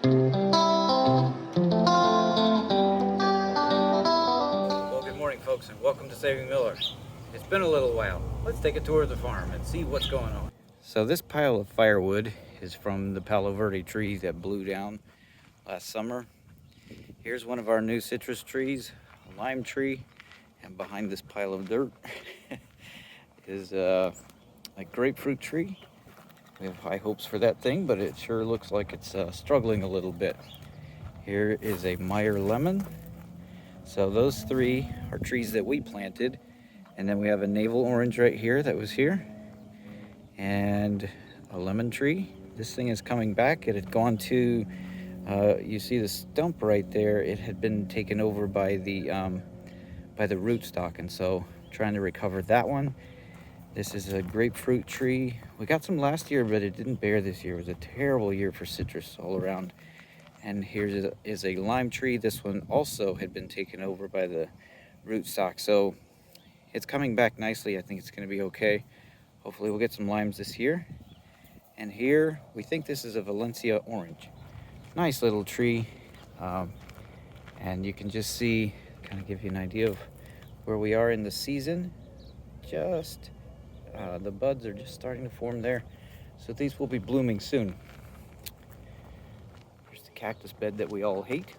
Well, good morning, folks, and welcome to Saving Miller. It's been a little while. Let's take a tour of the farm and see what's going on. So this pile of firewood is from the Palo Verde tree that blew down last summer. Here's one of our new citrus trees, a lime tree, and behind this pile of dirt is a grapefruit tree. We have high hopes for that thing, but it sure looks like it's struggling a little bit. Here is a Meyer lemon. So those three are trees that we planted. And then we have a navel orange right here that was here. And a lemon tree. This thing is coming back. It had gone to, you see the stump right there. It had been taken over by the rootstock. And so trying to recover that one. This is a grapefruit tree. We got some last year, but it didn't bear this year. It was a terrible year for citrus all around. And here is a lime tree. This one also had been taken over by the rootstock. So it's coming back nicely. I think it's going to be okay. Hopefully we'll get some limes this year. And here, we think this is a Valencia orange. Nice little tree. And you can just see, kind of give you an idea of where we are in the season. Just, the buds are just starting to form there. So these will be blooming soon. Here's the cactus bed that we all hate.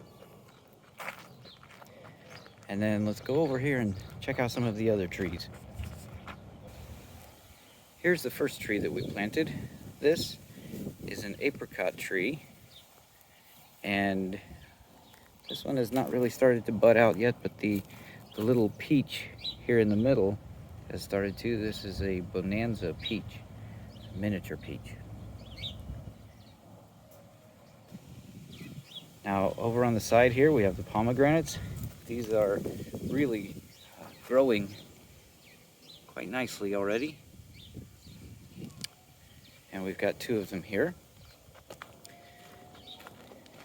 And then let's go over here and check out some of the other trees. Here's the first tree that we planted. This is an apricot tree. And this one has not really started to bud out yet, but the little peach here in the middle has started to. This is a bonanza peach, a miniature peach. Now over on the side here we have the pomegranates. These are really growing quite nicely already. And we've got two of them here.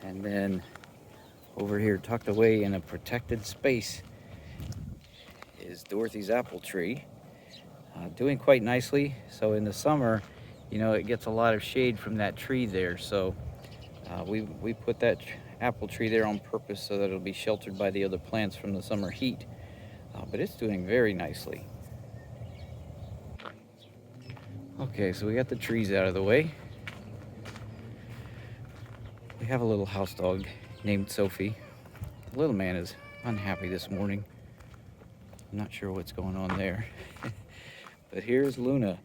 And then over here tucked away in a protected space is Dorothy's apple tree. Doing quite nicely. So in the summer, you know, it gets a lot of shade from that tree there. So we put that apple tree there on purpose so that it'll be sheltered by the other plants from the summer heat. But it's doing very nicely. Okay, so we got the trees out of the way. We have a little house dog named Sophie. The little man is unhappy this morning. I'm not sure what's going on there. But here's Luna.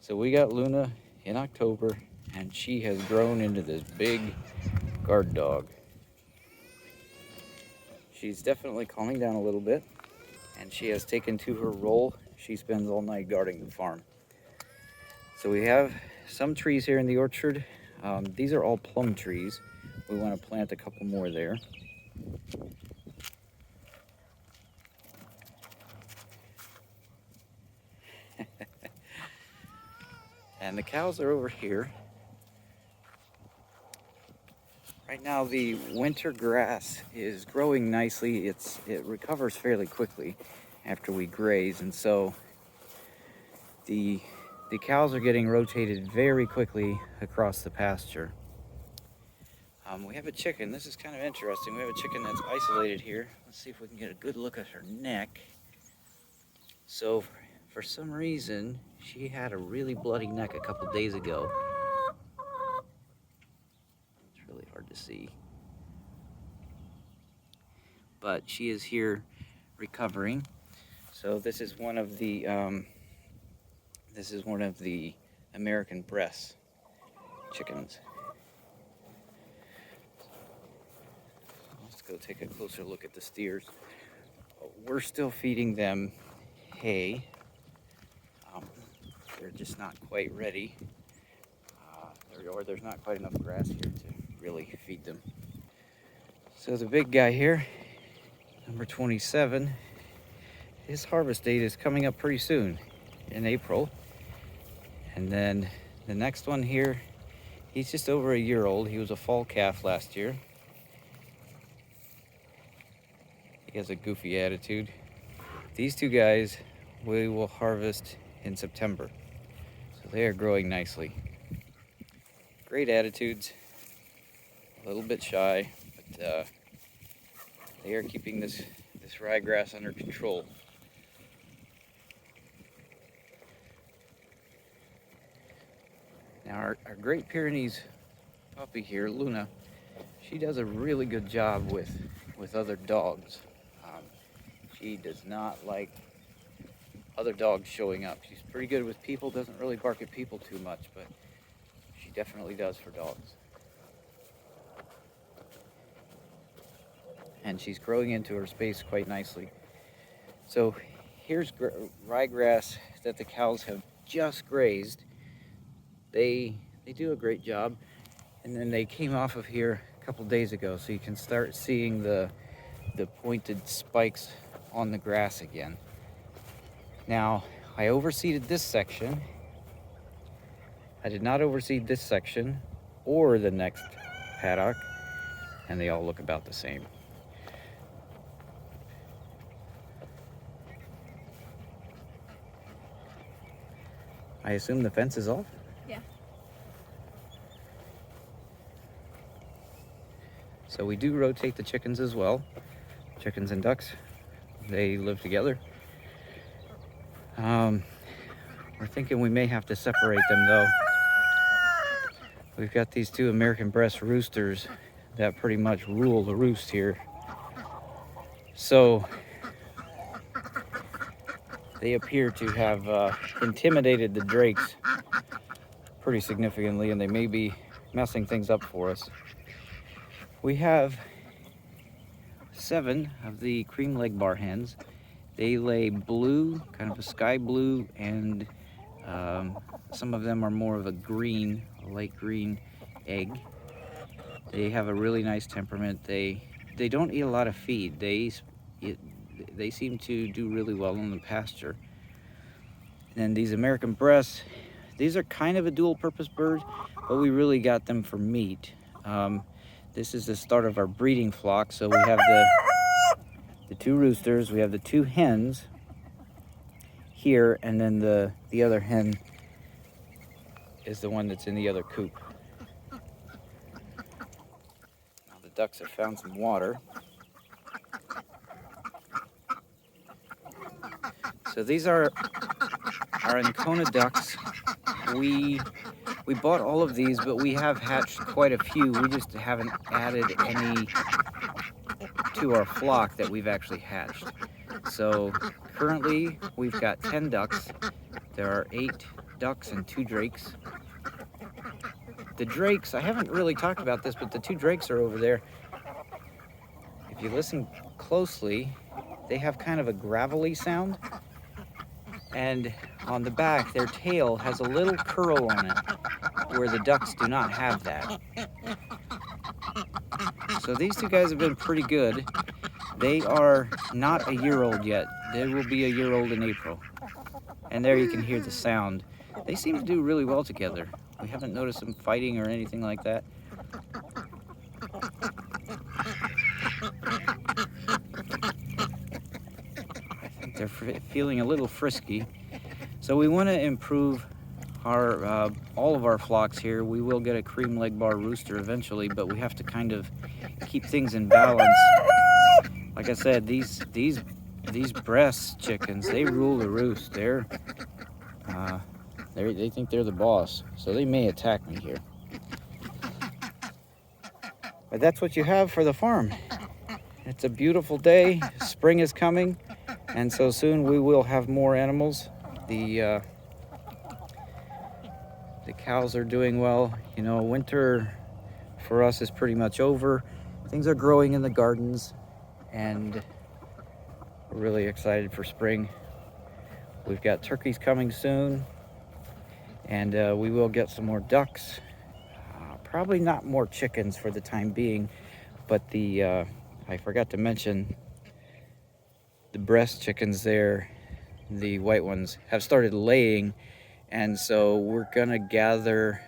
So we got Luna in October, and she has grown into this big guard dog. She's definitely calming down a little bit, and she has taken to her role. She spends all night guarding the farm. So we have some trees here in the orchard. These are all plum trees. We want to plant a couple more there. And the cows are over here. Right now the winter grass is growing nicely. It recovers fairly quickly after we graze, and so the cows are getting rotated very quickly across the pasture. We have a chicken. This is kind of interesting. We have a chicken that's isolated here. Let's see if we can get a good look at her neck. So for some reason, she had a really bloody neck a couple days ago. It's really hard to see. But she is here recovering. So this is one of the American Bresse chickens. Let's go take a closer look at the steers. We're still feeding them hay. They're just not quite ready, or there's not quite enough grass here to really feed them. So the big guy here, number 27, his harvest date is coming up pretty soon, in April. And then the next one here, he's just over a year old. He was a fall calf last year. He has a goofy attitude. These two guys we will harvest in September. So they are growing nicely. Great attitudes. a little bit shy, but they are keeping this ryegrass under control. Now our Great Pyrenees puppy here, Luna, she does a really good job with other dogs. She does not like other dogs showing up. She's pretty good with people, doesn't really bark at people too much, but she definitely does for dogs. And she's growing into her space quite nicely. So here's ryegrass that the cows have just grazed. They do a great job. And then they came off of here a couple days ago, so you can start seeing the pointed spikes on the grass again. Now, I overseeded this section. I did not overseed this section or the next paddock, and they all look about the same. I assume the fence is off? Yeah. So we do rotate the chickens as well. Chickens and ducks, they live together. We're thinking we may have to separate them though. We've got these two American Bresse roosters that pretty much rule the roost here. So they appear to have intimidated the drakes pretty significantly, and they may be messing things up for us. We have 7 of the cream legbar hens. They lay blue, kind of a sky blue, and some of them are more of a green, a light green egg. They have a really nice temperament. They don't eat a lot of feed. They seem to do really well in the pasture. And these American Bresse, these are kind of a dual purpose bird, but we really got them for meat. This is the start of our breeding flock. So we have the 2 roosters, we have the 2 hens here, and then the other hen is the one that's in the other coop. Now the ducks have found some water. So these are our Ancona ducks. We bought all of these, but we have hatched quite a few. We just haven't added any to our flock that we've actually hatched. So currently we've got 10 ducks. There are 8 ducks and 2 drakes. The drakes, I haven't really talked about this, but the 2 drakes are over there. If you listen closely, they have kind of a gravelly sound. And on the back, their tail has a little curl on it, where the ducks do not have that. So these 2 guys have been pretty good. They are not a year old yet. They will be a year old in April. And there you can hear the sound. They seem to do really well together. We haven't noticed them fighting or anything like that. I think they're feeling a little frisky. So we want to improve our all of our flocks here. We will get a cream legbar rooster eventually, but we have to kind of keep things in balance. Like I said, these Bresse chickens, they rule the roost. They think they're the boss, so they may attack me here. But that's what you have for the farm. It's a beautiful day. Spring is coming, and so soon we will have more animals. The cows are doing well. You know, winter for us is pretty much over. Things are growing in the gardens, and we're really excited for spring. We've got turkeys coming soon, and we will get some more ducks. Probably not more chickens for the time being, but I forgot to mention the Bresse chickens there, the white ones, have started laying, and so we're gonna gather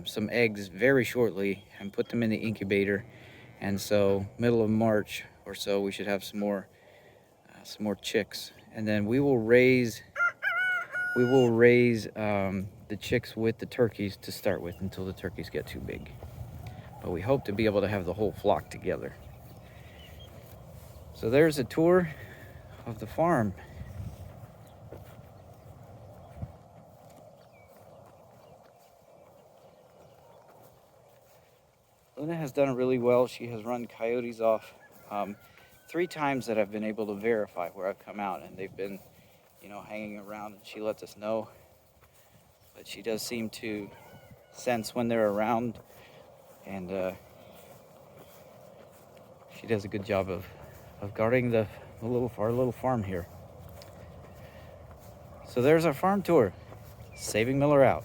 some eggs very shortly and put them in the incubator. And so middle of March or so, we should have some more chicks, and then we will raise the chicks with the turkeys to start with until the turkeys get too big. but we hope to be able to have the whole flock together. So there's a tour of the farm. Luna has done really well. She has run coyotes off 3 times that I've been able to verify where I've come out, and they've been, hanging around, and she lets us know. But she does seem to sense when they're around, and she does a good job of guarding our little farm here. So there's our farm tour. Saving Miller out.